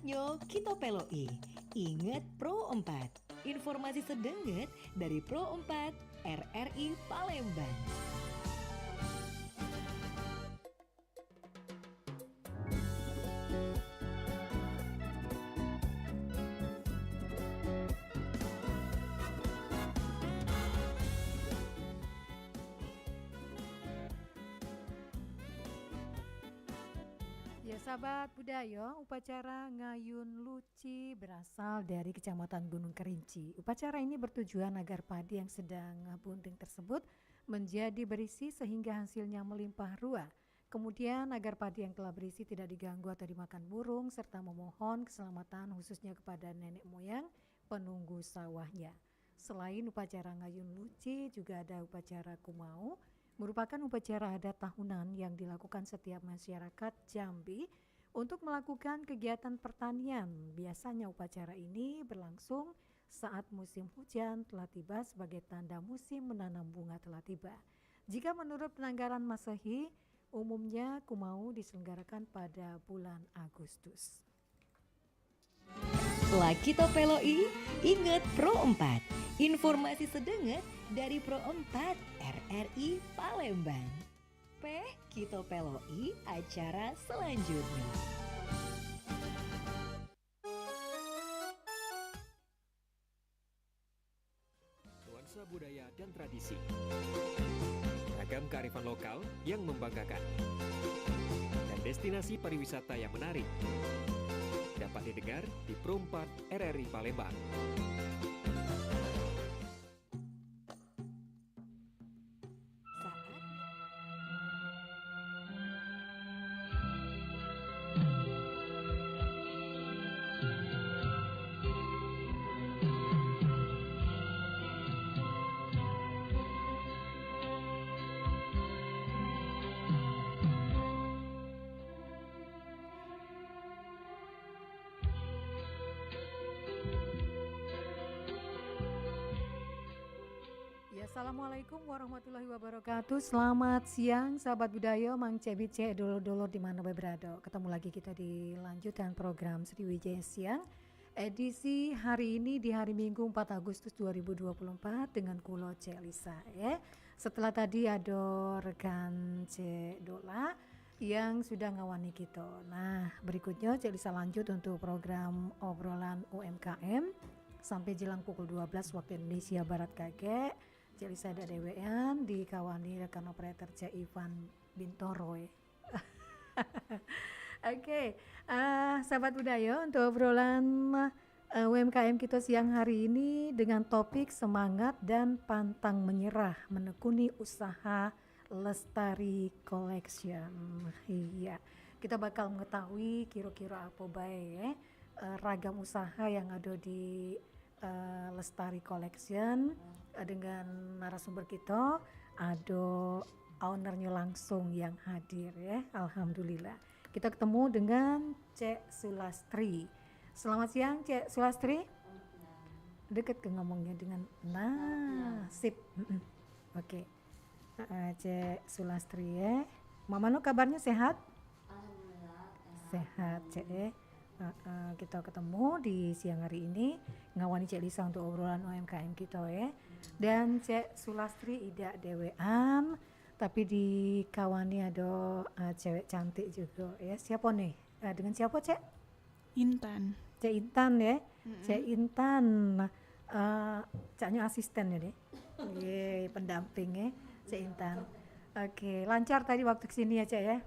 Saatnya kita peloi. Ingat Pro 4. Informasi sedenget dari Pro 4 RRI Palembang. Ya sahabat budaya, upacara Ngayun Luci berasal dari Kecamatan Gunung Kerinci. Upacara ini bertujuan agar padi yang sedang bunting tersebut menjadi berisi sehingga hasilnya melimpah ruah. Kemudian agar padi yang telah berisi tidak diganggu atau dimakan burung serta memohon keselamatan khususnya kepada nenek moyang penunggu sawahnya. Selain upacara Ngayun Luci juga ada upacara Kumau, merupakan upacara adat tahunan yang dilakukan setiap masyarakat Jambi untuk melakukan kegiatan pertanian. Biasanya upacara ini berlangsung saat musim hujan telah tiba sebagai tanda musim menanam bunga telah tiba. Jika menurut penanggalan Masehi, umumnya Kumau diselenggarakan pada bulan Agustus. Setelah kita peloi, ingat Pro 4. Informasi sedenget dari Pro 4 RRI Palembang. Kita peloi acara selanjutnya. Nuansa budaya dan tradisi. Ragam kearifan lokal yang membanggakan. Dan destinasi pariwisata yang menarik. Dapat didengar di Pro 4 RRI Palembang. Assalamualaikum warahmatullahi wabarakatuh. Selamat siang sahabat budaya, Mang Cebice dulur-dulur di mana berada. Ketemu lagi kita di lanjutan program Sriwijaya Siang. Edisi hari ini di hari Minggu 4 Agustus 2024 dengan kulo Cek Lisa ya. Setelah tadi ada rekan Cek Dola yang sudah ngawani kita. Nah, berikutnya Cek Lisa lanjut untuk program obrolan UMKM sampai jelang pukul 12 waktu Indonesia Barat kakek. Cek Lisa ada dewean dikawani rekan operator Cek Ivan Bintoro. Oke, sahabat budaya, untuk obrolan UMKM kita siang hari ini dengan topik semangat dan pantang menyerah menekuni usaha Lestari Collection. Iya, kita bakal mengetahui kira-kira apa baik ragam usaha yang ada di Lestari Collection dengan narasumber kita, ada ownernya langsung yang hadir ya. Alhamdulillah. Kita ketemu dengan Cek Sulastri. Selamat siang Cek Sulastri. Deket ke ngomongnya dengan sip. Oke. Cek Sulastri ya. Mama no kabarnya sehat? Alhamdulillah. Sehat Cek ya. Kita ketemu di siang hari ini ngawani Cek Lisa untuk obrolan UMKM kita ya. Dan Cek Sulastri Ida Dewean, tapi di kawani ada cewek cantik juga ya. Siapa nih? Dengan siapa Cek? Intan. Cek Intan ya. Cek Intan. Caknya asisten ya deh. Ye, pendamping ya Cek Intan. Oke, lancar tadi waktu kesini ya Cek ya.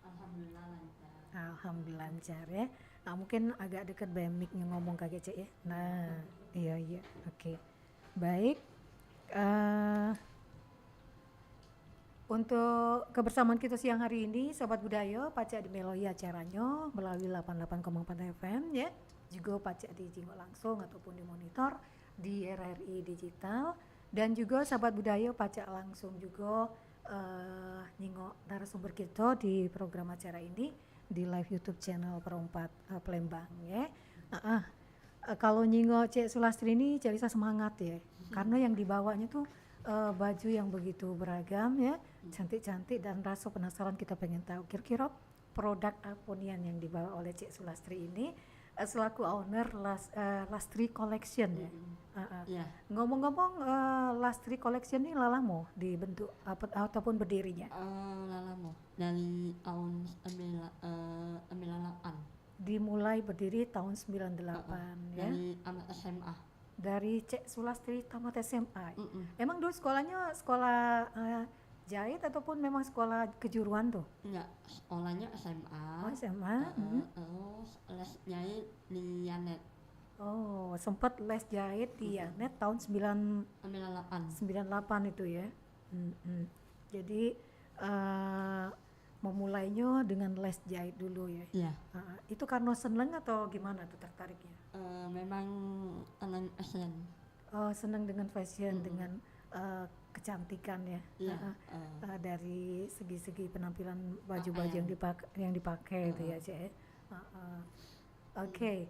Alhamdulillah lancar. Alhamdulillah lancar ya. Nah, mungkin agak dekat mic-nya ngomong kakek Cek ya. Nah, iya, oke. Baik. Untuk kebersamaan kita siang hari ini, Sobat Budaya, Pacak di Meloi acaranya melalui 88,4 FM ya. Juga Pacak di jingok langsung ataupun di monitor di RRI Digital. Dan juga Sobat Budaya Pacak langsung juga nyingok narasumber kita di program acara ini di live YouTube channel Perempat Palembang ya. Kalau nyingok Cek Sulastri ini Cek Lisa semangat ya, karena yang dibawanya tuh baju yang begitu beragam ya, cantik-cantik, dan rasa penasaran kita pengen tahu kira-kira produk apa nih yang dibawa oleh Cek Sulastri ini. selaku owner Lastri Collection ya. Iya. Ngomong-ngomong Lastri Collection ini lama dibentuk ataupun berdirinya? Lama dari tahun 98. Dimulai berdiri tahun 98 ya. Dari anak SMA. Dari Cek Sulastri tamat SMA. Emang dulu sekolahnya sekolah jahit ataupun memang sekolah kejuruan tuh? Enggak, sekolahnya SMA. Oh, SMA. Terus les jahit di Yanet Oh, sempat les jahit di Yanet tahun 98. 98 itu ya. Jadi memulainya dengan les jahit dulu ya. Iya. Itu karena seneng atau gimana tuh tertariknya? Memang anak SN. Seneng dengan fashion, dengan kecantikan ya. Iya. Dari segi-segi penampilan baju-baju yang dipakai itu ya, Cek. Oke.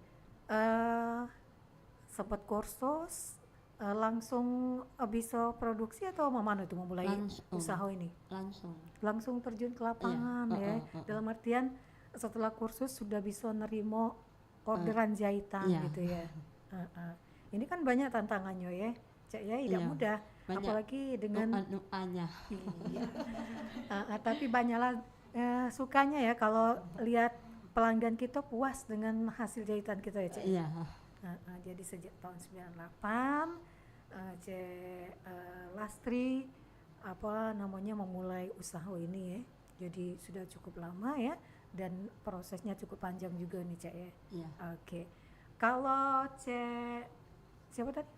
Sempat kursus langsung bisa produksi atau mana tuh memulai usaha ini? Langsung terjun ke lapangan ya. Dalam artian setelah kursus sudah bisa nerimo orderan jahitan gitu ya. Ini kan banyak tantangannya ya, Cek ya, tidak mudah. Banyak. Apalagi dengan doanya. Iya. Tapi banyaklah sukanya ya kalau lihat pelanggan kita puas dengan hasil jahitan kita ya, Cek. Iya. Jadi sejak tahun 98 Lastri memulai usaha ini ya. Jadi sudah cukup lama ya, dan prosesnya cukup panjang juga nih, Cek ya. Iya. Oke. Kalau siapa tadi?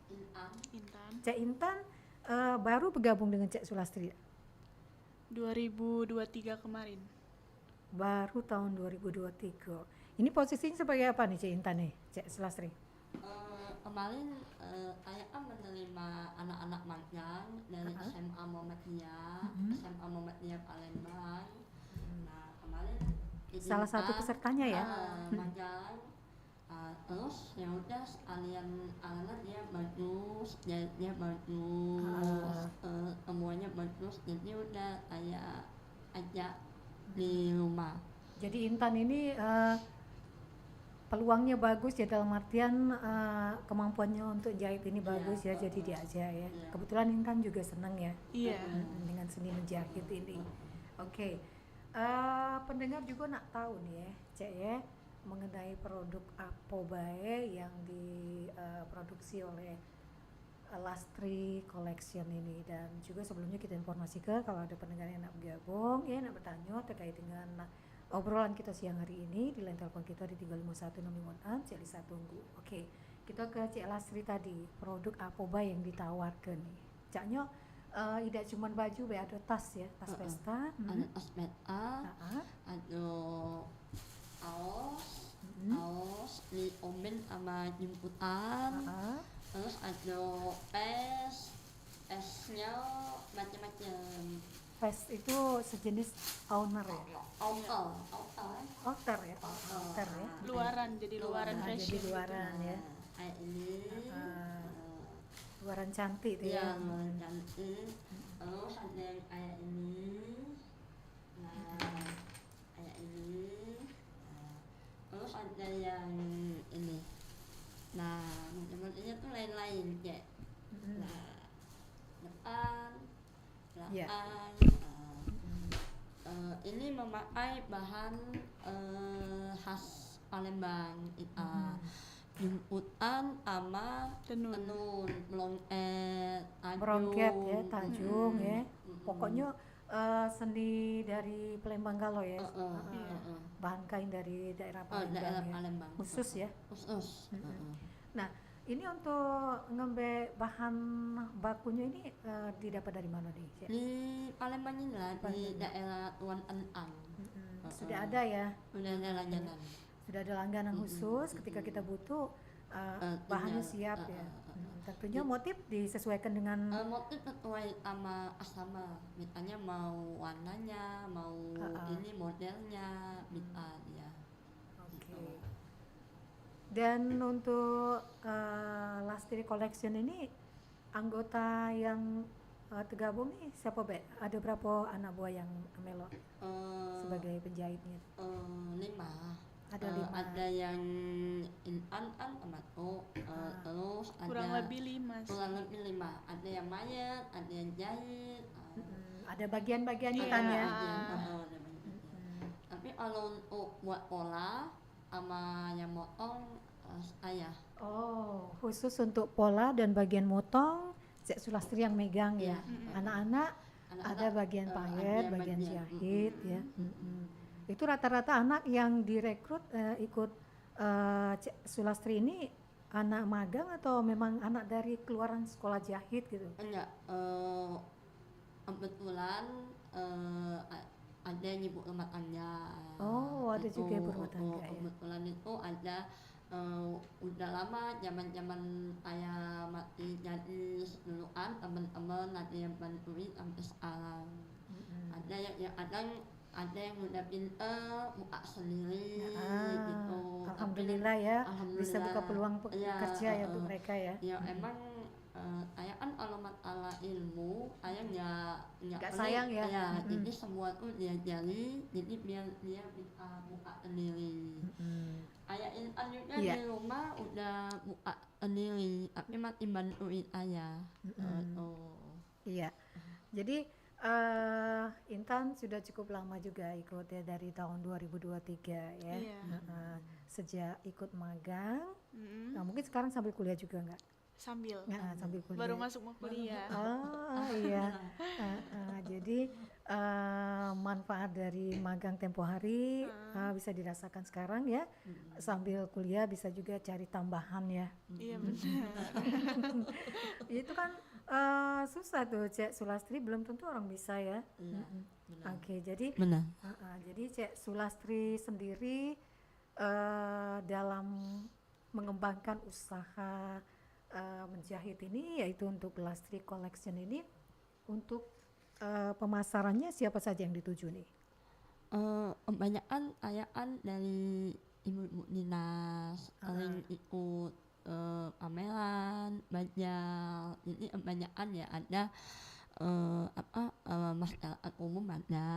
Intan. Cek Intan baru bergabung dengan Cek Sulastri ya? 2023 kemarin. Baru tahun 2023. Ini posisinya sebagai apa nih Cek Intan nih, Cek Sulastri? Kemarin saya kan menerima anak-anak magang dari SMA Muhammadiyah, SMA Muhammadiyah Palembang. Nah, kemarin Salah satu pesertanya ya? magang. Terus ya udah sekalian anak dia bagus, jahitnya bagus, semuanya bagus, jadi udah saya ajak di rumah. Jadi Intan ini peluangnya bagus ya, dalam artian kemampuannya untuk jahit ini bagus ya, jadi diajak ya. Kebetulan Intan juga senang ya dengan seni menjahit ini. Oke. Pendengar juga nak tahu nih ya, Cek ya, mengenai produk apa bae yang diproduksi oleh Lastri Collection ini. Dan juga sebelumnya kita informasikan kalau ada pendengar yang nak bergabung ya, nak bertanya terkait dengan obrolan kita siang hari ini, di line telepon kita di 3516556, Cek Lisa tunggu. Oke, kita ke Cek Lastri tadi, produk apa bae yang ditawarkan nih? Caknya tidak cuma baju bae, ada tas ya, tas pesta. Ada tas pesta, ada aos di omen sama jemputan, terus ada esnya macam-macam. Vest itu sejenis owner ya? Outer ya? Outer ya? Luaran, jadi luaran Jadi fashion. luaran ya? Kayak ini. Luaran cantik itu ya? Iya, luaran cantik. Terus ada yang kayak ini. Nah, kayak ini. Terus ada yang ini. Nah, macam-macamnya tuh lain-lain kayak. Nah, depan, belakang. Ini memakai bahan khas Palembang, jemputan sama Tenun. Merongket ya, tajung ya. Pokoknya seni dari Palembang kalau ya. Bahan kain dari daerah Palembang ya. Palembang. Khusus ya. Khusus. Nah, ini untuk ngembe bahan bakunya ini didapat dari mana nih, Cek? Di Palembang ini lah, di daerah Tuan Enang. Sudah ada ya? Sudah ada langganan. Sudah ada langganan khusus ketika kita butuh bahannya siap ya. Tentunya motif disesuaikan dengan Motif sesuai sama asrama, misalnya mau warnanya, mau ini modelnya, bisa ya. Oke. Dan untuk Lastri Collection ini anggota yang tergabung nih siapa Be? Ada berapa anak buah yang melo sebagai penjahitnya? 5. Ada 5. Ada yang intan sama tuh, terus Kurang ada lebih 5 sih. kurang lebih 5. Ada yang mayat, ada yang jahit. Ada bagian-bagiannya Iya. kan ya. Ada bagian. Tapi kalau untuk buat pola sama yang motong ayah. Oh, khusus untuk pola dan bagian motong, Cek Sulastri yang megang ya. Anak-anak ada bagian payet, bagian jahit ya. Itu rata-rata anak yang direkrut ikut Cek Sulastri ini anak magang atau memang anak dari keluaran sekolah jahit gitu? Enggak, kebetulan ada yang ibu rumah tangga. Oh, ada juga ibu rumah tangga ya. Kebetulan itu ada udah lama zaman ayah mati jadi duluan teman-teman ada yang bantuin sampai sekarang. Ada yang ada yang udah pinter buka sendiri gitu. Alhamdulillah ya, bisa buka Alhamdulillah. peluang Iya, kerja ya untuk mereka ya. Ya emang ayah kan kalau masalah ilmu ayah nggak Nggak pelit, sayang ya. ya jadi semua tuh diajari jadi biar dia bisa buka sendiri. Ayah Intan juga Iya. di rumah udah buka sendiri tapi masih bantuin ayah. Iya. Jadi Intan sudah cukup lama juga ikut ya dari tahun 2023 ya. Iya. Sejak ikut magang. Mm-mm. Nah, mungkin sekarang sambil kuliah juga enggak? Sambil. Sambil kuliah. Baru masuk mau kuliah. Oh iya. Jadi manfaat dari magang tempo hari bisa dirasakan sekarang ya. Sambil kuliah bisa juga cari tambahan ya. Iya benar. Itu kan susah tuh Cek Sulastri, belum tentu orang bisa ya. Oke, jadi Benar. jadi Cek Sulastri sendiri dalam mengembangkan usaha menjahit ini, yaitu untuk Lastri Collection ini, untuk pemasarannya siapa saja yang dituju nih? Kebanyakan ayah kan dari ibu-ibu dinas, paling ikut pameran banyak, jadi kebanyakan ya ada masyarakat umum ada,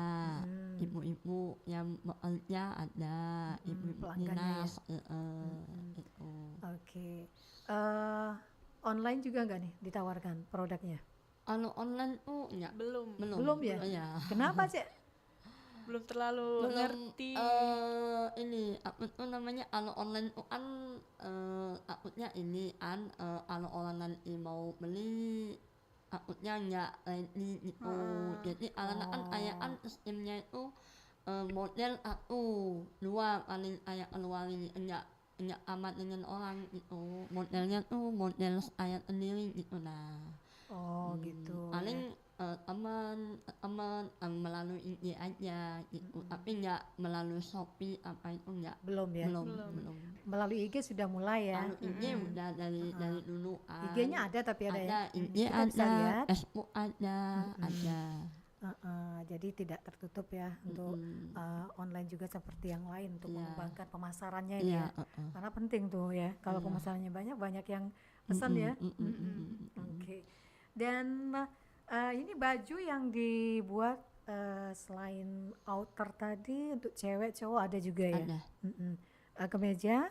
ibu-ibu yang bekerja ada, ibu-ibu pelanggannya dinas itu. Oke. Online juga nggak nih ditawarkan produknya? Kalau online tuh enggak, Belum. Belum ya? Iya. Kenapa Cek? Belum terlalu ngerti. Ini apa tuh namanya, kalau online tuh kan takutnya ini kan kalau orang nanti mau beli takutnya nggak ready gitu. Jadi karena kan ayah kan sistemnya itu model aku dua paling ayah keluarin, enggak amat dengan orang itu, modelnya tuh model ayah sendiri gitu. Nah Gitu. paling teman melalui IG aja gitu, tapi nggak melalui Shopee apa itu nggak. Belum ya? Belum. Melalui IG sudah mulai ya? Kalau IG udah dari dulu. IG-nya ada tapi ada ya? IG Kita bisa ada, lihat. Facebook ada. Jadi tidak tertutup ya untuk online juga seperti yang lain untuk Iya. mengembangkan pemasarannya ini Iya. ya. Karena penting tuh ya, kalau pemasarannya banyak yang pesan ya. Oke. Dan ini baju yang dibuat selain outer tadi untuk cewek cowok ada juga ya. Ada. Kemeja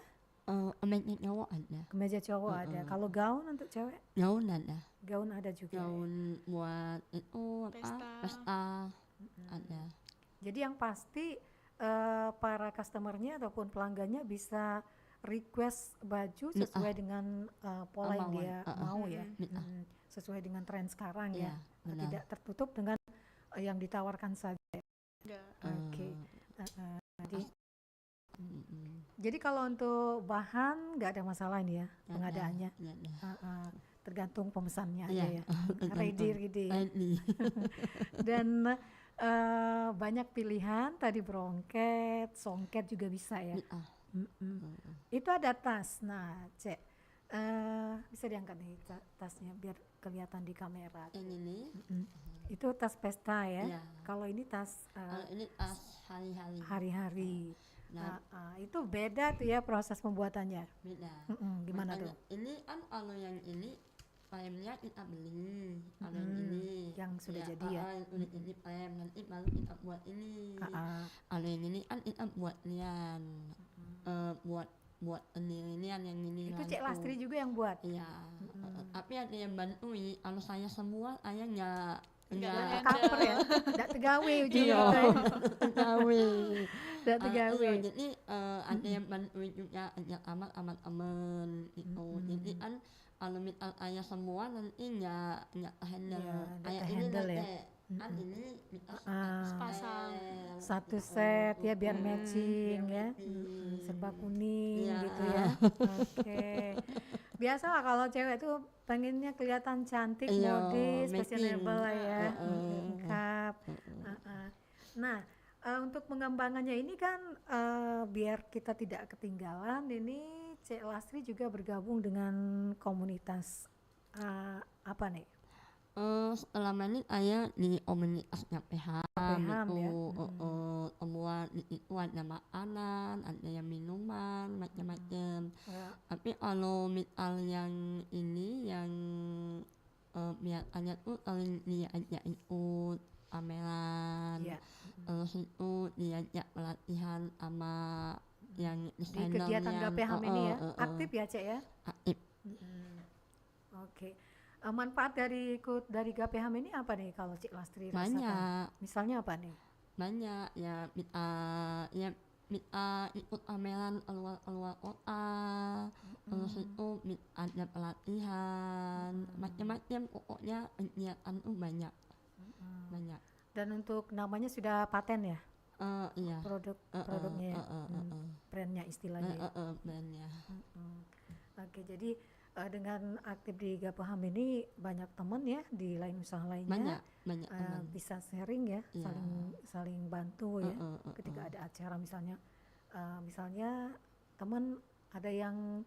Kemeja cowok ada, kemeja cowok ada. Kalau gaun untuk cewek, gaun ada, gaun ada juga. gaun buat itu pesta ada. Jadi yang pasti para customernya ataupun pelanggannya bisa request baju sesuai dengan pola yang Kemauan. dia mau ya. Sesuai dengan tren sekarang ya. Iya, benar. Tidak tertutup dengan yang ditawarkan saja. Enggak. Oke. Jadi kalau untuk bahan nggak ada masalah ini ya pengadaannya. Tergantung pemesannya aja ya. Ready. Dan banyak pilihan tadi, bronket, songket juga bisa ya. Itu ada tas. Nah, Cek, bisa diangkat nih tasnya biar kelihatan di kamera. Yang ini Itu tas pesta ya. Iya. Kalau ini tas ini tas hari-hari. hari-hari. Nah, Itu beda tuh ya proses pembuatannya. beda. Gimana Makanya tuh? ini kan kalau yang ini frame-nya kita beli, kalau yang ini Yang sudah jadi ya. udah jadi frame, nanti baru kita buat ini. Kalau yang ini kan kita buat lian. buat penelitian yang ini Itu Cek Lastri juga yang buat. iya. Tapi ada yang bantuin, kalau saya semua ayahnya Nggak enggak ada. Cover ya, nggak tegawe ujungnya iya gitu ya. tegawe. Nggak tegawe. Iya, jadi ada yang bantuin juga ajak amat aman gitu. Jadi kan kalau misal ayah semua nanti nggak handle Iya, nggak ayah ini kehandle ya. nanti kan ini misal Sepasang. Satu set ya biar matching ya. Serba kuning gitu ya. Oke. Biasalah kalau cewek tuh pengennya kelihatan cantik, Iya, modis, matching. fashionable lah ya. Lengkap. Nah, untuk pengembangannya ini kan biar kita tidak ketinggalan, ini Cek Lastri juga bergabung dengan komunitas apa nih? Selama ini ayah di komunitasnya PHAM PHAM itu ya. semua itu ada makanan, ada yang minuman, macam-macam. Ya. Tapi kalau misal yang ini yang biar ayah tuh paling diajak ikut pameran, Ya. terus itu diajak pelatihan sama yang Di desainer kegiatan yang GAPHAM ini ya, aktif ya Cek ya? aktif. Oke. Manfaat dari ikut dari GAPHAM ini apa nih kalau Cik Lastri rasakan? Banyak. Misalnya apa nih? Banyak ya ikut pameran keluar kota, terus itu ada pelatihan, macam-macam pokoknya kegiatan tuh banyak. Dan untuk namanya sudah paten ya? Iya. Produknya ya? Brandnya istilahnya ya? Brandnya. Oke, jadi dengan aktif di GAPHAM ini banyak teman ya di lain usaha lainnya. Banyak teman. Bisa sharing ya, Iya. saling bantu ya. Ketika ada acara misalnya teman ada yang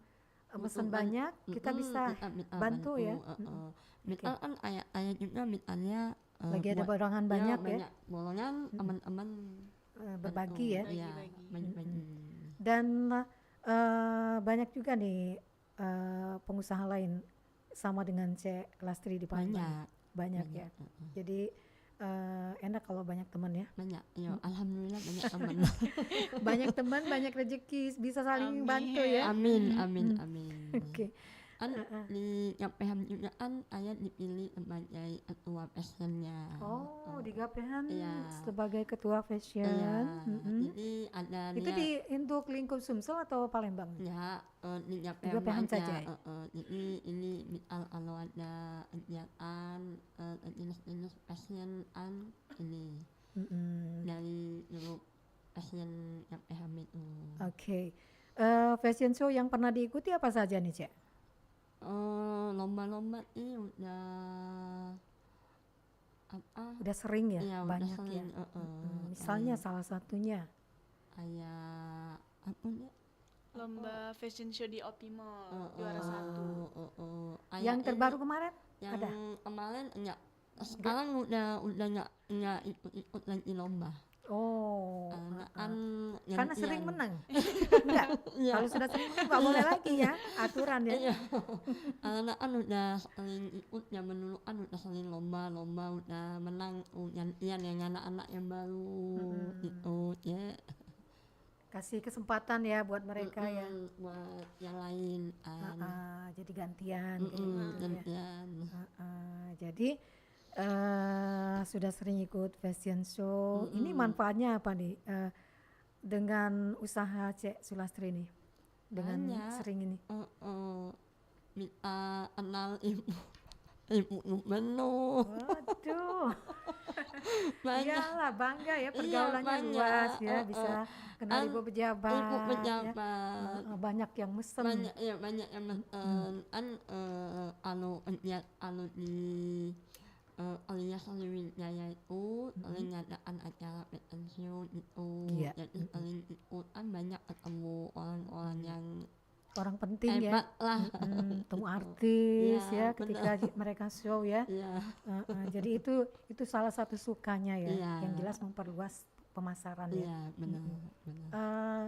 pesan banyak, kita bisa bantu ya. Misal kan ayah juga misalnya Lagi ada borongan banyak ya, banyak bolongan teman-teman berbagi ya. Iya, bagi-bagi. Dan banyak juga nih pengusaha lain sama dengan Cek Lastri di Palembang. Banyak ya. Jadi enak kalau banyak teman ya. Banyak, ya alhamdulillah banyak teman. Banyak teman, banyak rezeki, bisa saling Amin. bantu ya. Amin. Oke. Kan di GAPHAM juga kan ayah dipilih sebagai ketua fashionnya. Oh, di GAPHAM Iya. sebagai ketua fashion. Iya, jadi ada Itu untuk lingkup Sumsel atau Palembang? ya di GAPHAM GAPHAM saja aja. ya? Jadi ini misal kalau ada kegiatan jenis fashion ini dari grup fashion GAPHAM itu. Oke. Fashion show yang pernah diikuti apa saja nih, Cek? Lomba-lomba ini udah apa? Udah sering ya? Iya, udah Banyak sering, ya? Misalnya salah satunya. Kayak apa nih? Lomba fashion show di Optimal juara 1. Yang terbaru kemarin? Yang ada? kemarin enggak. Sekarang udah enggak ikut lagi lomba. Oh, karena gantian. sering menang. Enggak. Iya. Kalau sudah sering menang nggak boleh lagi ya, aturan ya. Iya. Anak kan udah sering ikut, zaman dulu kan udah sering lomba udah menang, gantian yang anak-anak yang baru ikut ya. Kasih kesempatan ya buat mereka ya. Buat yang lain Jadi gantian kayak gitu ya. gantian. Jadi sudah sering ikut fashion show. Ini manfaatnya apa nih dengan usaha Cek Sulastri nih? Dengan Banyak. sering ini. Minta kenal ibu menu. Waduh. Banyak. Iyalah bangga ya, pergaulannya banyak. luas ya, bisa kenal ibu pejabat. Ibu ya. pejabat. Banyak yang mesen. Banyak yang kan anu di alias Sriwijaya itu paling ngadakan acara pensiun itu. Iya. Jadi paling ikut kan banyak ketemu orang-orang yang Orang penting ya. hebat lah. Temu artis Iya, ya ketika mereka show ya. Iya. Jadi itu salah satu sukanya ya, Iya. yang jelas memperluas pemasaran ya. Iya, benar. Eh,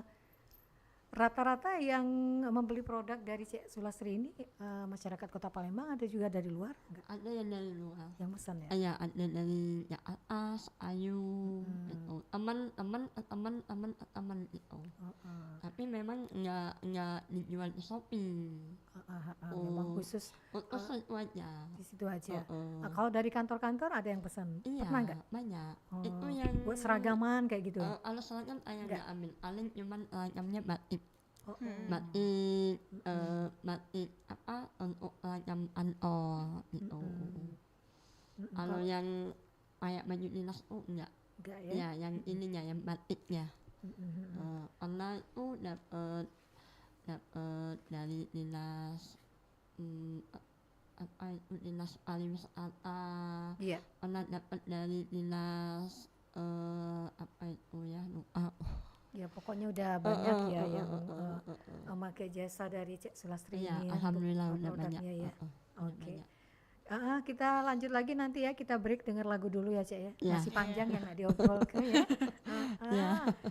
Rata-rata yang membeli produk dari Cek Sulastri ini masyarakat Kota Palembang, ada juga dari luar enggak Ada yang dari luar. yang pesan ya? Ya ada dari yang atas, Ayu, itu teman itu. Tapi memang nggak dijual di Shopee. Memang khusus Untuk itu aja. di situ aja. Kalau dari kantor-kantor ada yang pesan? Iya, Pernah nggak? banyak. Oh, Itu yang buat seragaman kayak gitu? kalau seragam ayah Nggak. nggak ambil, paling cuman seragamnya batik. Oh, Batik, batik apa untuk seragam kantor gitu. Kalau yang kayak baju dinas tuh enggak. enggak ya? Ya, yang ininya, yang batiknya. Karena itu dapat dari dinas apa itu dinas pariwisata. Iya. Pernah dapat dari dinas apa itu ya, lupa. Ya pokoknya udah banyak ya yang memakai jasa dari Cek Sulastri Iya, ini ya, alhamdulillah untuk udah banyak. produknya ya. Udah Oke. banyak. Kita lanjut lagi nanti ya, kita break denger lagu dulu ya Cek ya. Ya. Masih panjang ya nggak diobrolkan ya. Ya.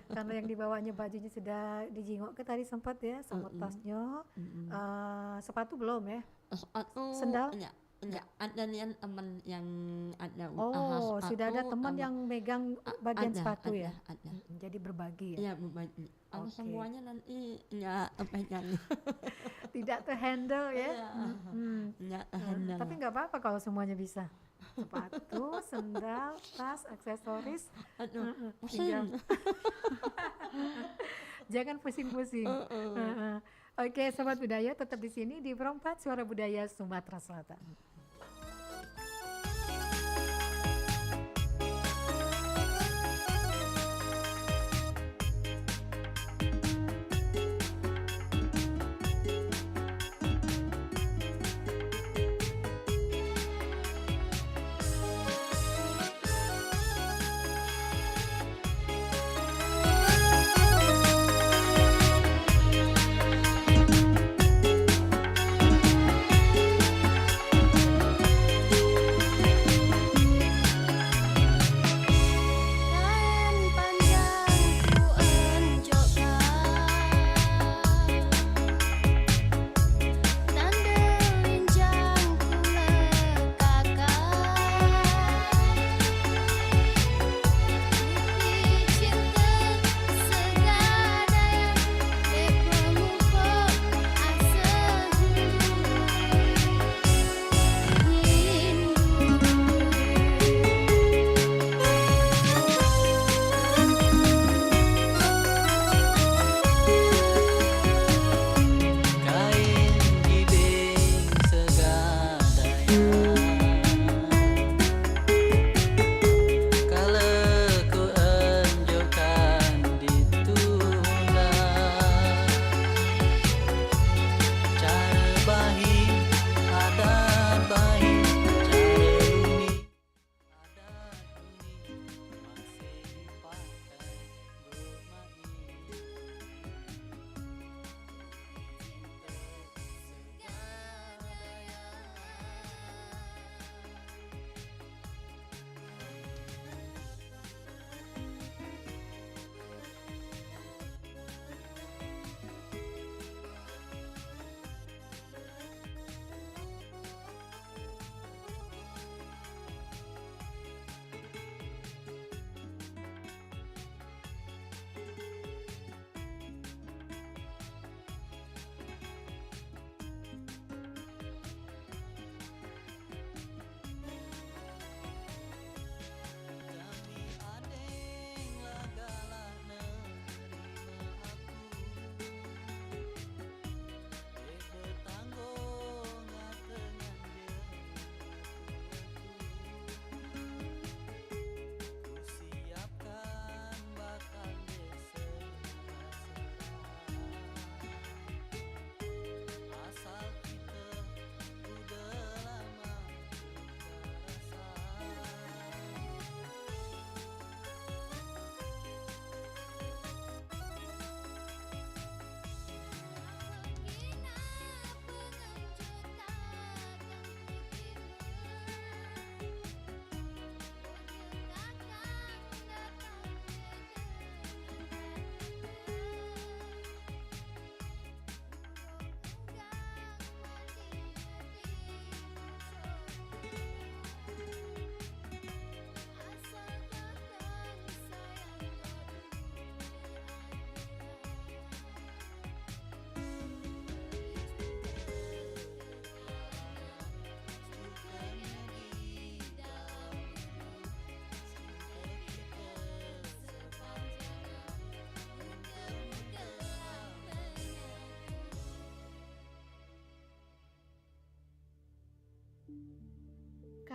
Karena yang dibawanya bajunya sudah dijingok ke tadi sempat ya, sama tasnya. Sepatu belum ya? Sepatu Sendal? enggak ada nih teman yang ada Oh, sudah ada teman sama- yang megang bagian ada, sepatu ya. ada. Jadi berbagi ya. Iya, berbagi. Kalau Oke. semuanya nanti enggak pegang. Tidak terhandle ya. Iya. Enggak Tapi handal. nggak apa-apa kalau semuanya bisa. Sepatu, sendal, tas, aksesoris. Aduh, Tinggal- pusing. Jangan pusing-pusing. Oke, Sobat Budaya tetap di sini di Perempat Suara Budaya Sumatera Selatan.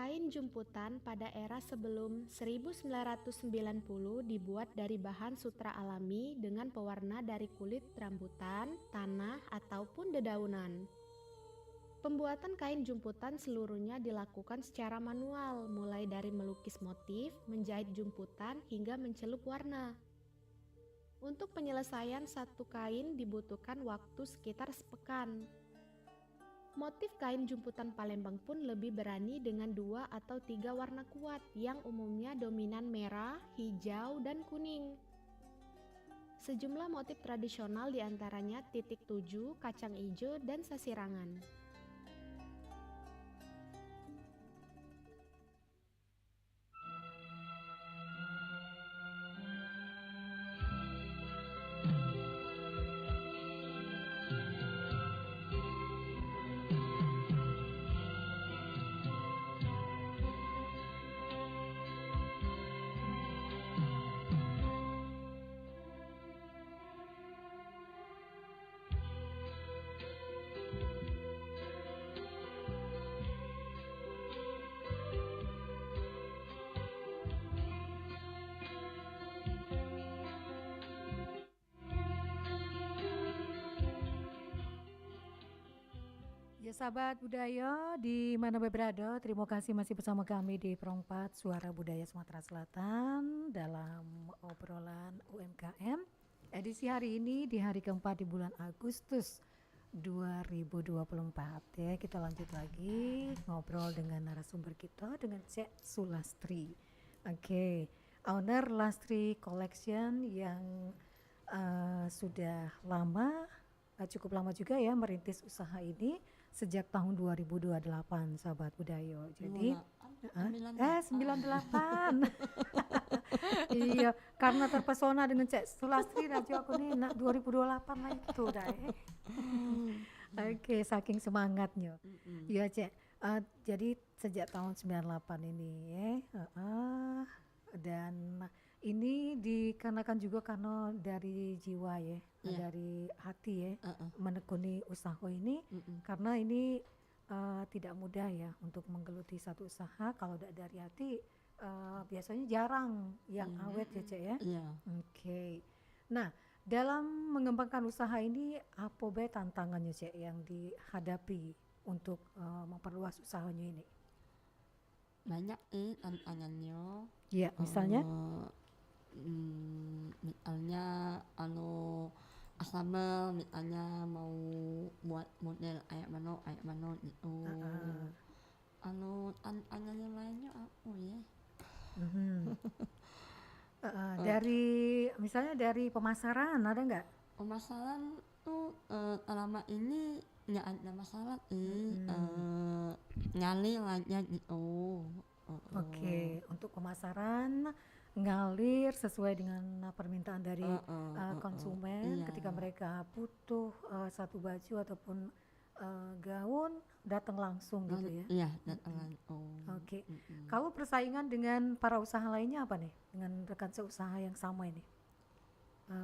Kain jumputan pada era sebelum 1990 dibuat dari bahan sutra alami dengan pewarna dari kulit rambutan, tanah, ataupun dedaunan. Pembuatan kain jumputan seluruhnya dilakukan secara manual, mulai dari melukis motif, menjahit jumputan, hingga mencelup warna. Untuk penyelesaian satu kain dibutuhkan waktu sekitar sepekan. Motif kain jumputan Palembang pun lebih berani dengan 2 atau 3 warna kuat yang umumnya dominan merah, hijau, dan kuning. Sejumlah motif tradisional diantaranya titik tujuh, kacang hijau, dan sasirangan. Ya sahabat budaya di mana berada, terima kasih masih bersama kami di Perompat Suara Budaya Sumatera Selatan dalam obrolan UMKM. Edisi hari ini di hari keempat di bulan Agustus 2024 ya. Kita lanjut lagi ngobrol dengan narasumber kita dengan Cek Sulastri. Oke, owner Lastri Collection yang sudah lama, cukup lama juga ya merintis usaha ini. Sejak tahun 2028 sahabat budaya. Jadi 98. Iya, karena terpesona dengan Cek Sulastri radio aku nih nak 2028 lah itu dah. Oke, saking semangatnya. Iya Cek. Jadi sejak tahun 98 ini ya. Dan ini dikarenakan juga karena dari jiwa ya, dari hati ya, menekuni usaha ini, karena ini tidak mudah ya untuk menggeluti satu usaha. Kalau tidak dari hati, biasanya jarang yang awet ya Cek ya. Oke. Nah, dalam mengembangkan usaha ini, apa be tantangannya Cek yang dihadapi untuk memperluas usahanya ini? Banyak tantangannya. Iya, misalnya? Misalnya asal misalnya mau buat model kayak mana gitu. Tantangannya lainnya apa ya? Dari misalnya dari pemasaran ada nggak? Pemasaran tuh selama ini nggak ada masalah ngalir aja gitu. Oke, untuk pemasaran ngalir sesuai dengan permintaan dari konsumen. Ketika mereka butuh satu baju ataupun gaun, datang langsung gitu ya. Iya, datang langsung. Oke. Kalau persaingan dengan para usaha lainnya apa nih? Dengan rekan seusaha yang sama ini,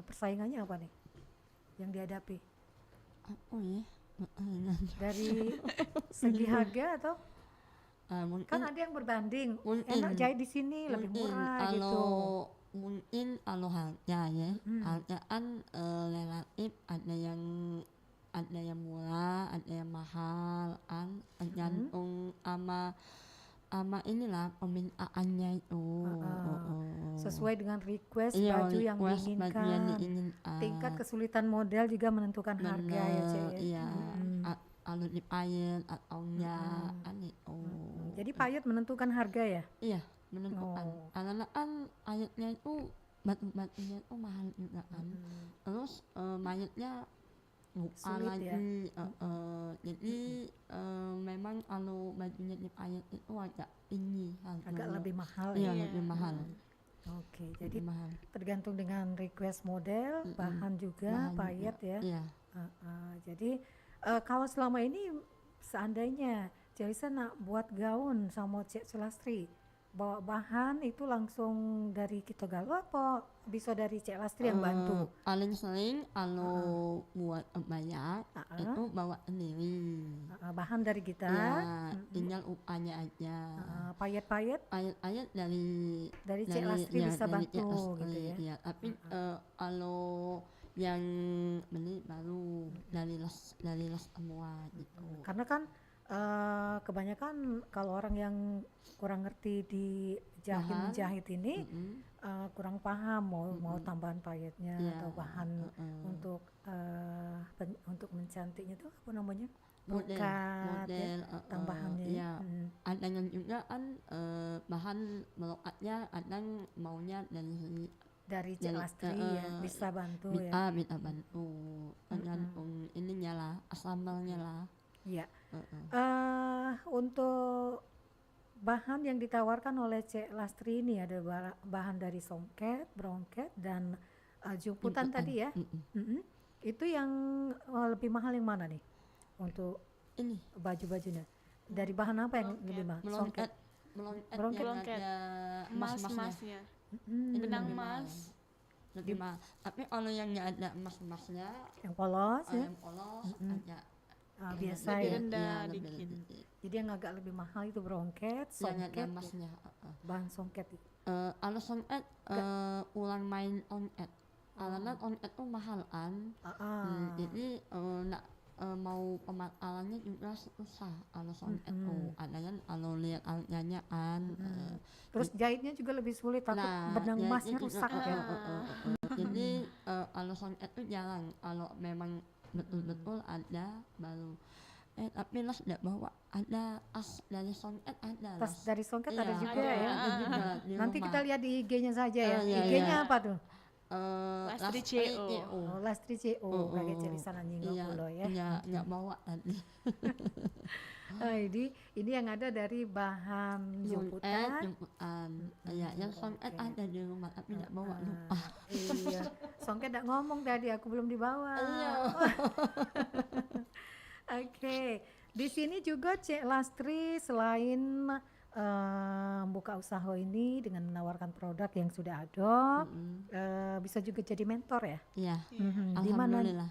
persaingannya apa nih yang dihadapi? Apa ya? Dari segi harga atau? Kan ada yang berbanding, enak jahit di sini lebih murah gitu. Mungkin kalau harga ya, harga kan relatif, ada yang murah, ada yang mahal, tergantung sama inilah permintaannya itu. Sesuai dengan request baju yang diinginkan. Tingkat kesulitan model juga menentukan harga ya Cek ya. Iya. Kalau dipayet atau enggak itu. Jadi payet menentukan harga ya? Iya, menentukan. Karena kan payetnya itu batu-batunya itu mahal juga kan. Terus payetnya sulit ya. Jadi memang kalau bajunya dipayet itu agak tinggi agak lebih mahal ya. Iya, lebih mahal. Oke, jadi mahal. Tergantung dengan request model, bahan juga, payet ya. Iya. Jadi kalau selama ini seandainya Celisa nak buat gaun sama Cek Sulastri, bawa bahan itu langsung dari Kitogalo apa bisa dari Cek Lastri yang bantu? Paling sering kalau buat kebaya itu bawa sendiri. Bahan dari kita, Ya, tinggal upahnya aja. payet-payet Ayat-ayat dari Cek Lastri bisa dari bantu Cek Lastri, gitu ya. iya. Tapi kalau yang beli baru dari las semua gitu. Karena kan kebanyakan kalau orang yang kurang ngerti di Bahan. jahit ini kurang paham mau tambahan payetnya Iya, atau bahan untuk untuk mencantiknya itu apa namanya? model Bukat, ya, tambahannya. ya. Ada yang juga kan bahan melokatnya ada yang maunya Dari Cek Lastri ya bisa bantu ya. minta bantu tergantung ininya lah, asamalnya lah. Iya. Untuk bahan yang ditawarkan oleh Cek Lastri ini ada bahan dari songket, brongket dan jumputan tadi ya. Itu yang lebih mahal yang mana nih untuk Ini baju-bajunya? Dari bahan apa yang lebih mahal? Songket. melongket yang Melongket. ada emas-emasnya. Emas-emasnya. Ini Benang lebih emas. mahal. Lebih mahal. Tapi kalau yang nggak ada emas-emasnya, Yang polos ya. yang polos ada Biasa Lebih ya. rendah iya, lebih dikit. dikit. Jadi yang agak lebih mahal itu brongket, Yang ada songket, emasnya. bahan songket. Kalau songket ulang main on-ed. Alanan on-ed tuh mahal kan. Jadi nak mau pemakalannya juga susah kalau songket tuh. Ada kan kalau lihat alatnya kan. Terus jahitnya juga lebih sulit, takut benang ya, emasnya itu rusak juga, ya. Jadi kalau songket tuh jarang. Kalau memang betul-betul ada baru. Tapi las tidak bawa, ada as dari songket ada. Tas dari songket ada Iya, juga ada, ya. ada juga di Nanti rumah. kita lihat di IG-nya saja ya. Iya, IG-nya iya. apa tuh? Lastri Lastri CO. CO. Oh, Lastri CO, kayak cerisan anjing Iya, pulau ya. nggak bawa tadi. Ini yang ada dari bahan jumputan. Jemputan. Iya, yang songket ada di rumah tapi nggak bawa lupa. Iya, songket enggak ngomong tadi, aku belum dibawa. Iya. Oke, di sini juga Cek Lastri selain buka usaha ini dengan menawarkan produk yang sudah ada, bisa juga jadi mentor ya. Iya. Di mana? Alhamdulillah.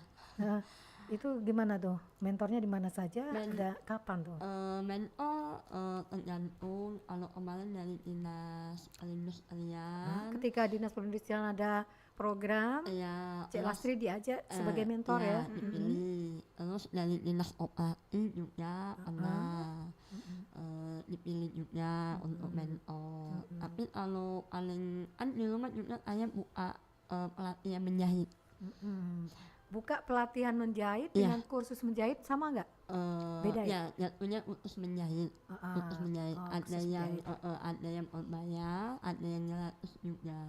Itu gimana tuh? Mentornya di mana saja? Ada kapan tuh? Mentor tergantung. Kalau kemarin dari dinas perindustrian. Ketika Dinas Perindustrian ada program, Ya, Cek Lastri diajak sebagai mentor ya. dipilih. Terus dari dinas operasi juga pernah dipilih juga untuk mentor. Tapi kalau paling kan di rumah juga saya buka pelatihan menjahit. Buka pelatihan menjahit Iya. dengan kursus menjahit sama nggak? Beda ya? Jatuhnya utus menjahit. Utus menjahit. Ada khusus yang menjahit. ada yang berbayar, ada yang gratis juga.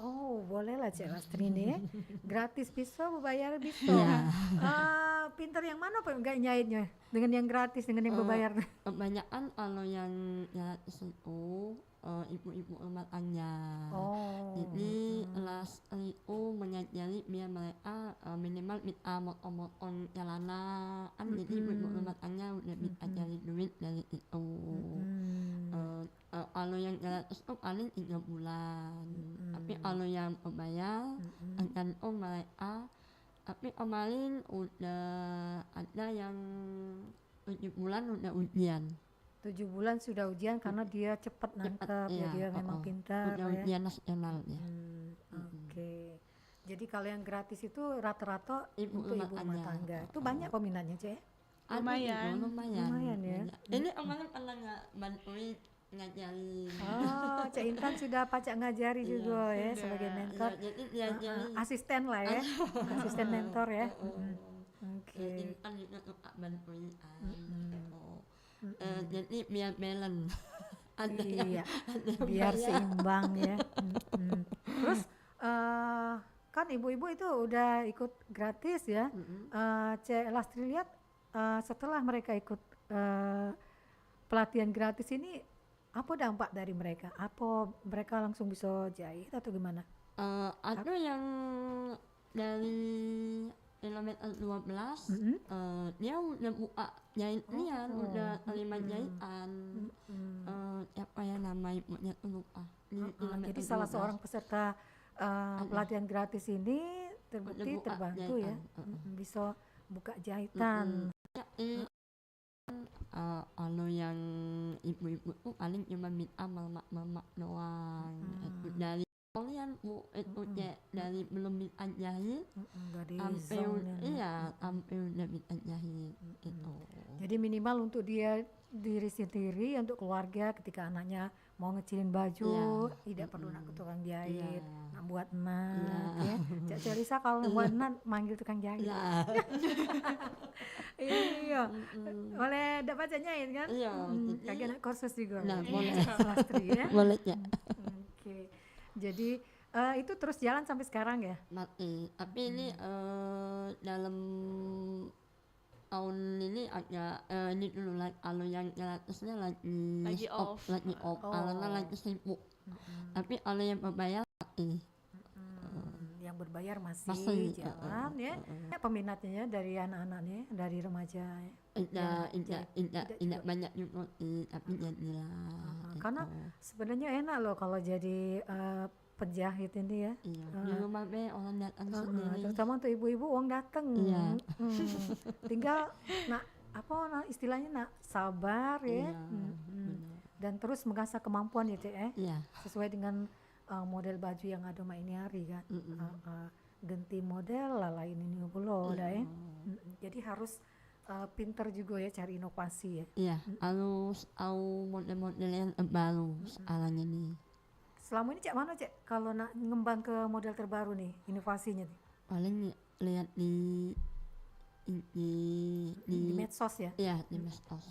Oh, boleh lah Cek Lastri ini ya. Gratis bisa, berbayar bisa. Iya. Pinter yang mana Pak nggak nyahitnya? Dengan yang gratis, dengan yang berbayar. Kebanyakan kalau yang gratis itu ibu-ibu rumah tangga. Oh. Jadi kelas itu mengajari biar mereka minimal minta motong-motong celana kan. Jadi ibu-ibu rumah tangga udah bisa cari duit dari itu. Kalau yang gratis itu paling 3 bulan. Tapi kalau yang berbayar tergantung mereka. Tapi kemarin udah ada yang 7 bulan udah ujian. 7 bulan sudah ujian karena dia cepat nangkep, ya iya, dia memang pintar udah ya. ujian nasional ya. Oke. Jadi kalau yang gratis itu rata-rata Ibu untuk rumah ibu rumah tangga. tangga. Itu banyak peminatnya Cek. Ada Lumayan. juga, lumayan. Lumayan ya. Banyak. Ini kemarin pernah nggak bantuin ngajarin. Oh, Cek Intan sudah pacak ngajari juga ya sebagai mentor. Iya, jadi diajarin. Asisten lah ya. Asisten mentor ya. Oke. Intan juga suka bantuin. Jadi biar balance. Ada yang Iya. ada yang Biar bayar. seimbang ya. Terus kan ibu-ibu itu udah ikut gratis ya. Cek Lastri lihat setelah mereka ikut pelatihan gratis ini apa dampak dari mereka? Apa mereka langsung bisa jahit atau gimana? Ada yang dari kilometer 12 Mm-mm. dia udah buka jahit lian, udah terima Mm-mm. jahitan. Mm-mm. Apa ya nama ibunya tuh lupa. Di kilometer Jadi salah 12. seorang peserta pelatihan gratis ini terbukti buka terbantu ya, jahitan. bisa buka jahitan. Ya, kalau yang ibu-ibu tuh paling cuma minta melemak doang. Itu dari kalian bu itu dari belum minta jahit Dari sampai zone-nya. iya sampai udah minta jahit itu. Jadi minimal untuk dia diri sendiri, untuk keluarga ketika anaknya mau ngecilin baju, tidak perlu nak ke tukang jahit, Iya. nak buat ya. Cak Celisa kalau buat manggil tukang jahit. Iya. Iya. Boleh dapat jahit kan? Iya. Kagak nak kursus juga. Nah, boleh. Selastri ya. Boleh ya. Oke. Jadi itu terus jalan sampai sekarang ya? Mati. Tapi ini dalam tahun ini ada ini dulu kalau yang gratisnya lagi off. lagi off, karena lagi sibuk. Tapi kalau yang berbayar mati. Yang berbayar masih Masih, jalan ya. Peminatnya dari anak-anaknya, dari remaja ya. Tidak banyak juga tapi jadilah. Karena sebenarnya enak loh kalau jadi penjahit ini ya. Iya. Di rumah be orang datang sendiri. Terutama untuk ibu-ibu uang dateng. Iya. Tinggal nak istilahnya nak sabar ya. Iya, benar. Dan terus mengasah kemampuan ya Cek ya. Iya. Sesuai dengan model baju yang ada mak ini hari kan. Ganti model lah lain ini pula dah ya. Jadi harus pinter juga ya cari inovasi ya. Iya, harus tahu model-model yang baru sekarang ini. Selama ini Cek mana Cek kalau nak ngembang ke model terbaru nih inovasinya nih? Paling lihat di Di medsos ya. Iya, di medsos.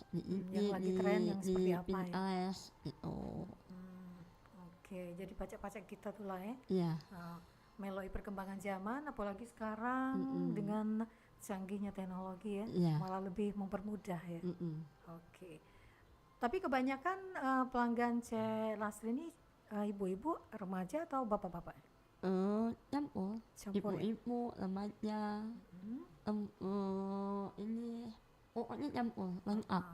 Yang lagi tren yang seperti apa ya? Pinterest itu. Oke, jadi pacak-pacak kita tuh lah ya. Iya. Meloi perkembangan zaman, apalagi sekarang dengan canggihnya teknologi ya, Iya. malah lebih mempermudah ya. Mm-mm. Oke. Tapi kebanyakan pelanggan Cek Lastri ini ibu-ibu, remaja atau bapak-bapak? Campur. Campur ya? Ibu-ibu, remaja, ini pokoknya campur, lengkap.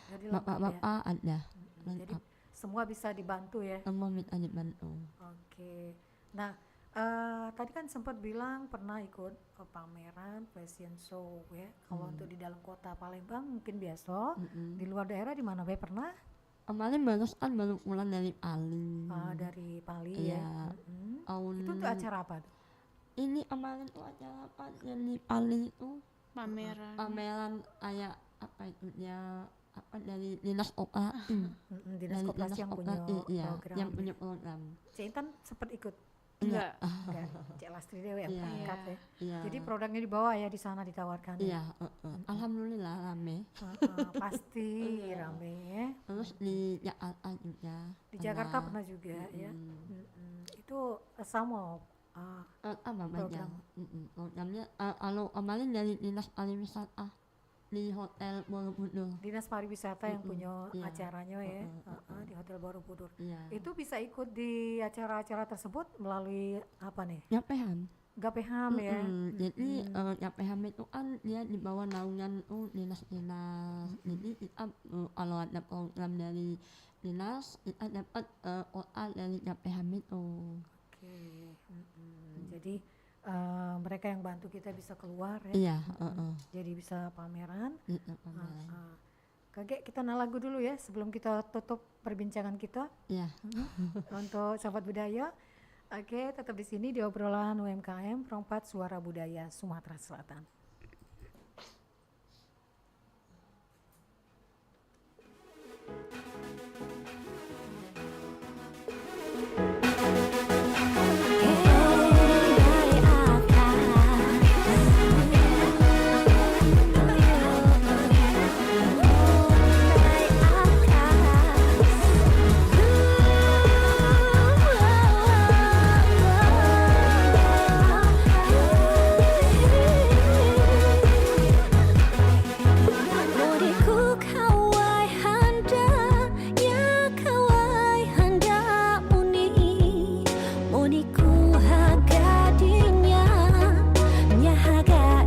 Jadi lengkap ya. Bapak-bapak ada, Jadi lengkap. semua bisa dibantu ya. Semua minta dibantu. Oke. Nah, tadi kan sempat bilang pernah ikut pameran fashion show ya. Kalau untuk di dalam kota Palembang mungkin biasa. Di luar daerah di mana Be pernah? Kemarin baru pulang dari Pali. Dari Pali Iya. ya. Itu untuk acara apa tuh? Ini kemarin tuh acara apa yang di Pali itu Pameran. pameran kayak apa itu ya apa dari dinas OKI. Dinas Koperasi yang punya iya, program. yang punya program. Cik Intan sempat ikut. Enggak. Enggak, Cik Lastri dewe yang Iya. berangkat ya. Iya. Jadi produknya dibawa ya di sana ditawarkan. Iya, Ya? alhamdulillah rame. Pasti rame ya. Terus di Jakarta juga. Di Jakarta pernah juga ya. Itu sama Apa banyak. program. Programnya kalau kemarin dari dinas pariwisata di hotel Borobudur. Dinas Pariwisata yang punya Iya. acaranya ya di Hotel Borobudur. Iya. Itu bisa ikut di acara-acara tersebut melalui apa nih? Nyapehan. Gapeham ya. Jadi Nyapehan itu kan dia di bawah naungan dinas-dinas. Jadi kita kalau ada program dari dinas kita dapat OA dari Nyapehan itu. Oke. Jadi mereka yang bantu kita bisa keluar ya. Iya. Jadi bisa pameran. Gitu, pameran. Kakek kita lagu dulu ya sebelum kita tutup perbincangan kita Iya. untuk sahabat budaya. Oke, tetap di sini di obrolan UMKM Perompat Suara Budaya Sumatera Selatan. Moniku hagadinya nya haga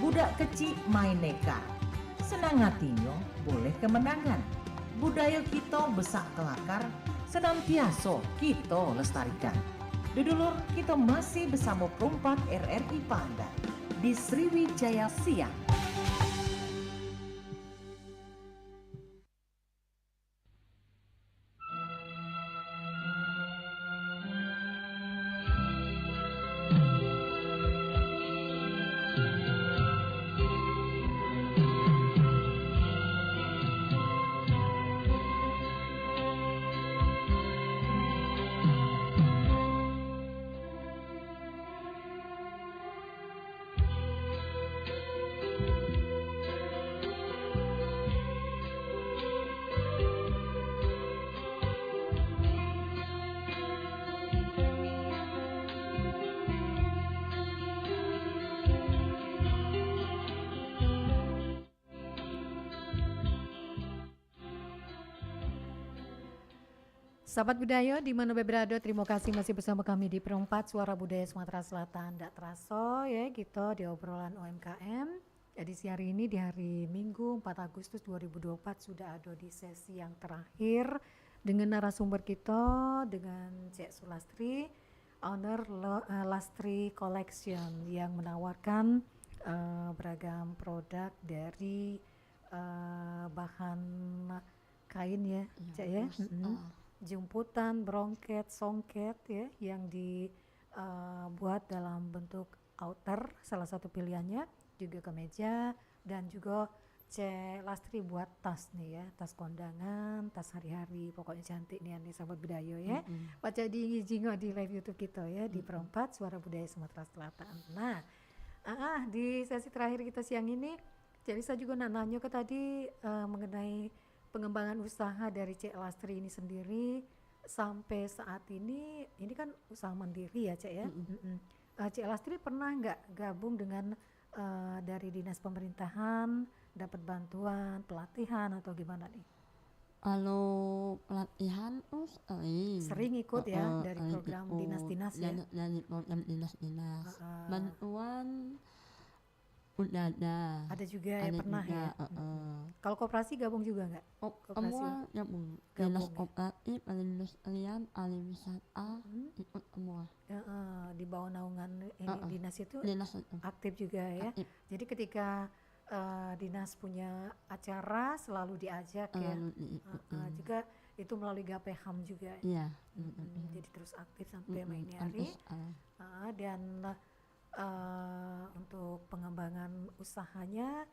Budak kecil main neka, senang hatinya boleh kemenangan. Budaya kita besak kelakar, senantiasa kita lestarikan. Dudulur kita masih bersama perempat RRI Pandan di Sriwijaya Siang. Sahabat budaya di mana berada, terima kasih masih bersama kami di Perempat Suara Budaya Sumatera Selatan. Ndak terasa ya kita di obrolan UMKM. Edisi hari ini di hari Minggu 4 Agustus 2024 sudah ada di sesi yang terakhir dengan narasumber kita dengan Cek Sulastri owner Lastri Collection yang menawarkan beragam produk dari bahan kain ya, Cak ya. Jemputan, brongket, songket ya yang dibuat dalam bentuk outer, salah satu pilihannya, juga kemeja dan juga Lastri buat tas nih ya, tas kondangan, tas hari-hari, pokoknya cantik nih sahabat budaya ya. Baca di jingo di live YouTube kita ya di Perempat Suara Budaya Sumatera Selatan. Nah, di sesi terakhir kita siang ini, Cik Lisa juga nanya ke tadi mengenai pengembangan usaha dari Cik Lastri ini sendiri sampai saat ini kan usaha mandiri ya Cik ya. Cik Lastri pernah nggak gabung dengan dari dinas pemerintahan, dapat bantuan, pelatihan atau gimana nih? Kalau pelatihan sering ikut ya dari program dinas-dinas ya. Dari program dinas-dinas. Bantuan udah ada. Ada juga ya pernah juga, ya. Kalau koperasi gabung juga nggak? Semua gabung. Dinas kooperatif, perindustrian, pariwisata, ikut semua. Di bawah naungan dinas itu Dinas aktif juga ya. aktif. Jadi ketika dinas punya acara selalu diajak ya. Juga itu melalui Gapeham juga. Iya. Jadi terus aktif sampai main hari. Dan untuk pengembangan usahanya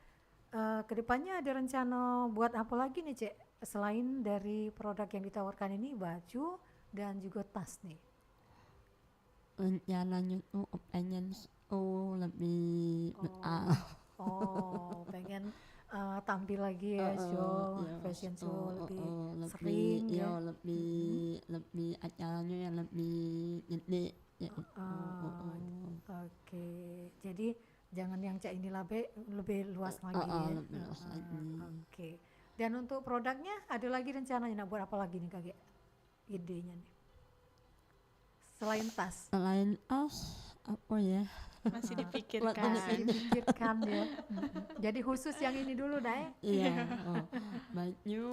kedepannya ada rencana buat apa lagi nih Cek, selain dari produk yang ditawarkan ini, baju dan juga tas nih? Rencananya tuh pengen lebih pengen tampil lagi ya, show fashion show lebih sering ya, ya. lebih acaranya yang lebih gede ya. Oke, jadi jangan yang Cak ini lebih luas lagi ya. Lebih luas lagi. Oke. Dan untuk produknya ada lagi rencananya nak buat apa lagi nih Kak? Idenya nih. Selain tas. Selain tas apa ya? Masih dipikirkan. Masih dipikirkan ya. Jadi khusus yang ini dulu dah ya. Iya. Baju,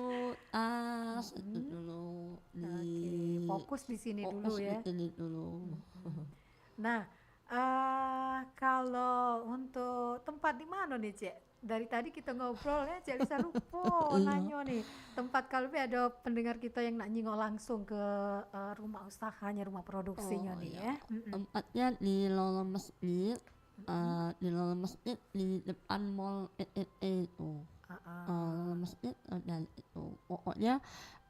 tas itu dulu. Fokus di sini dulu ya. Fokus di sini dulu. Nah, kalau untuk tempat di mana nih Cek? Dari tadi kita ngobrol ya, Cek Lisa lupa nanya nih. Tempat kalau ada pendengar kita yang nak nyingok langsung ke rumah usahanya, rumah produksinya nih ya. Tempatnya di lorong masjid. Di lorong masjid di depan mall PTT itu. Masjid dan itu. Pokoknya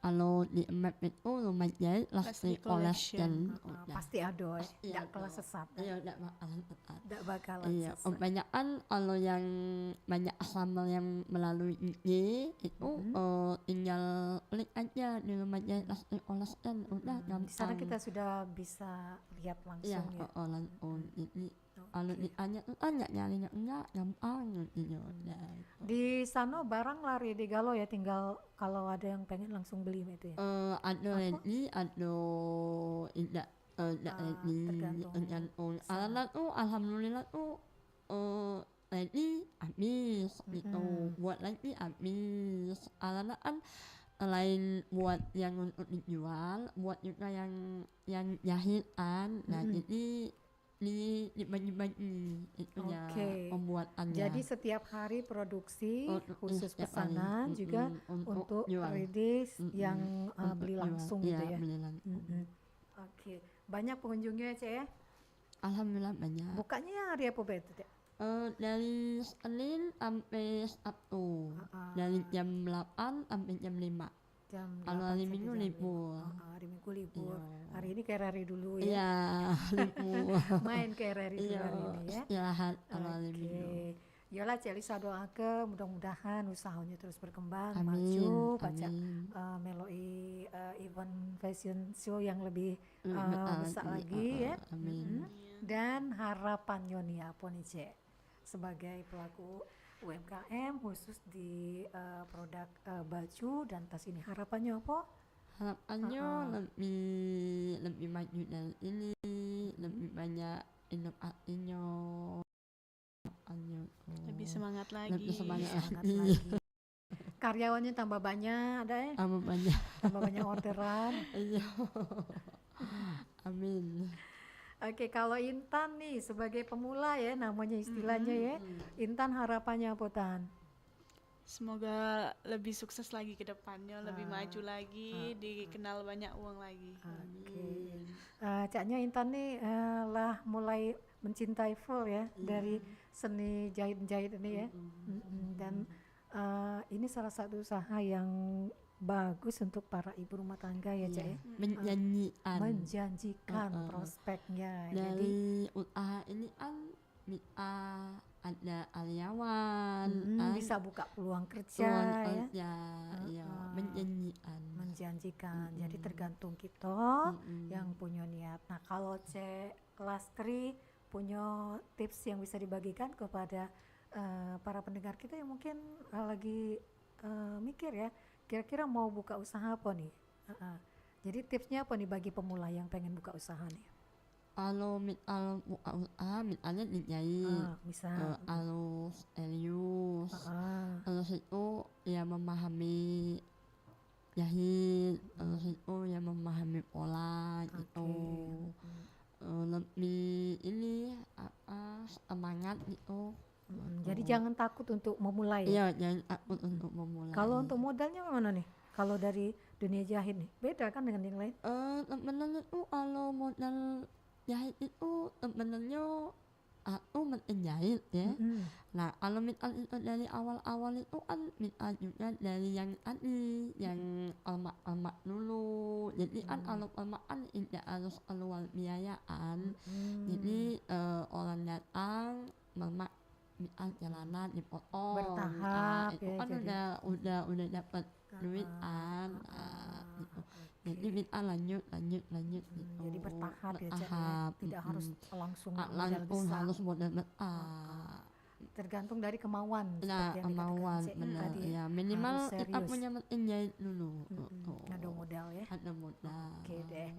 kalau di map itu rumah jahit Lastri Collection. Pasti ada ya, tidak kelas sesat. Iya, tidak bakalan tepat. Tidak bakalan Iya, sesat. kebanyakan kalau yang banyak sambal yang melalui IG itu tinggal klik aja di rumah jahit Lastri Collection. Udah gampang. Di sana kita sudah bisa lihat langsung Iya, ya. langsung. Jadi kalau ditanya nyarinya enggak gampang gitu. Di sana barang lari di Galo ya, tinggal kalau ada yang pengen langsung beli itu ya. Ada ready, ada tidak tergantung. Alhamdulillah tuh, alhamdulillah tuh ready habis gitu. Buat lagi habis. Alhamdulillah kan selain buat yang untuk dijual, buat juga yang jahitan. Nah jadi dibagi-bagi itunya pembuatannya. Jadi setiap hari produksi khusus pesanan juga untuk jual. release yang beli langsung gitu ya. Beli langsung. Oke, banyak pengunjungnya Cek ya? Alhamdulillah banyak. Bukanya hari apa itu Cek? Dari Senin sampai Sabtu. Dari jam 8 sampai jam 5. Kalau hari Minggu libur. Hari Minggu libur. Hari ini kayak hari dulu ya. Iya, libur. Main kayak hari dulu hari ini ya. Istirahat kalau hari Minggu. Yalah Cek Lisa doakan mudah-mudahan usahanya terus berkembang, Amin, maju, baca amin. meloi event fashion show yang lebih besar lagi, lagi ya. amin. Dan harapannya nih apa nih Cek sebagai pelaku UMKM khusus di produk baju dan tas ini, harapannya apa? Harapannya lebih maju dari ini, lebih banyak inovasinya. Lebih semangat lagi. Lebih semangat Sangat lagi. Karyawannya tambah banyak ada ya? Tambah banyak. Tambah banyak orderan. Iya. Amin. Oke, kalau Intan nih sebagai pemula ya namanya istilahnya ya. Intan harapannya apa Tan? Semoga lebih sukses lagi ke depannya, lebih Ah, maju lagi, dikenal banyak uang lagi. Oke. Caknya Intan nih lah mulai mencintai full ya dari seni jahit-jahit ini ya. Dan ini salah satu usaha yang bagus untuk para ibu rumah tangga ya Cak ya. Menyanyian Menjanjikan prospeknya. Jadi dari usaha ini ada karyawan, bisa buka peluang kerja tuan ya. kerja, ya menyanyian. Menjanjikan. Jadi tergantung kita yang punya niat. Nah, kalau Cek Lastri punya tips yang bisa dibagikan kepada para pendengar kita yang mungkin lagi mikir ya, kira-kira mau buka usaha apa nih? Jadi tipsnya apa nih bagi pemula yang pengen buka usaha nih? Kalau buka usaha, misalnya dijahit, Bisa. harus serius, terus itu ya memahami jahit, terus itu ya memahami pola gitu. Lebih ini semangat gitu. Jadi jangan takut untuk memulai. Iya, jangan takut untuk memulai. Kalau untuk modalnya mana nih? Kalau dari dunia jahit nih, beda kan dengan yang lain? Sebenarnya itu kalau modal jahit itu sebenarnya aku menjahit ya. Nah, kalau minat itu dari awal-awal itu kan minat juga dari yang tadi, yang almak-almak dulu. Jadi kan kalau almak kan tidak harus keluar biayaan. Jadi orang datang melmak minat jalanan dipotong. Bertahap itu ya, kan jadi. udah dapat duitan. Gitu. Jadi minat lanjut gitu. Jadi bertahap ya, Cak, ya. Bertahap, Tidak harus langsung modal langsung besar. harus modal besar. Tergantung dari kemauan. Nah, seperti yang kemauan dikatakan Cik benar tadi ya. Minimal harus kita serius. punya menjahit dulu. Ada modal ya. Ada modal. Oke deh.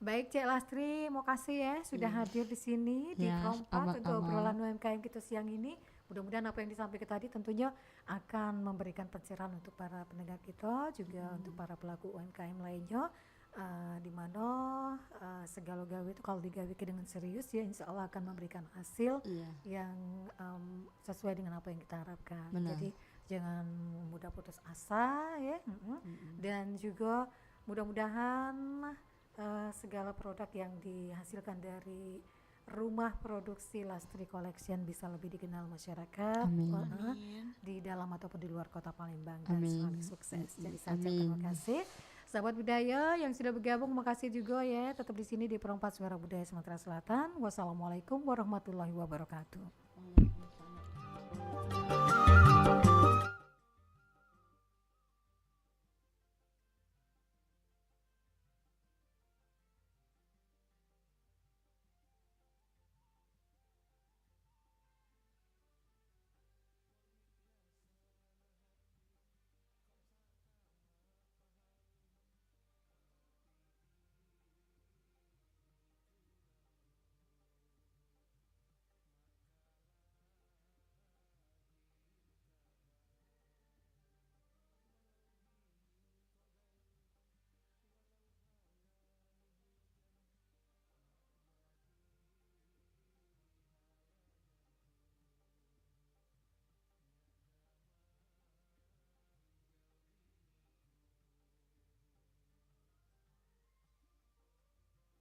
Baik Cek Lastri, mau kasih ya sudah hadir di sini di Ya, Prompat untuk sama-sama. obrolan UMKM kita siang ini. Mudah-mudahan apa yang disampaikan tadi tentunya akan memberikan pencerahan untuk para pendengar kita, juga untuk para pelaku UMKM lainnya. Di mana segala gawe itu kalau digawe dengan serius ya insya Allah akan memberikan hasil Iya. yang sesuai dengan apa yang kita harapkan. Benar. Jadi jangan mudah putus asa ya. Dan juga mudah-mudahan segala produk yang dihasilkan dari rumah produksi Lastri Collection bisa lebih dikenal masyarakat Amin. di dalam ataupun di luar kota Palembang dan Amin. selalu sukses. Jadi saya Amin. terima kasih. Sahabat budaya yang sudah bergabung, makasih juga ya tetap di sini di Perempat Suara Budaya Sumatera Selatan. Wassalamualaikum warahmatullahi wabarakatuh.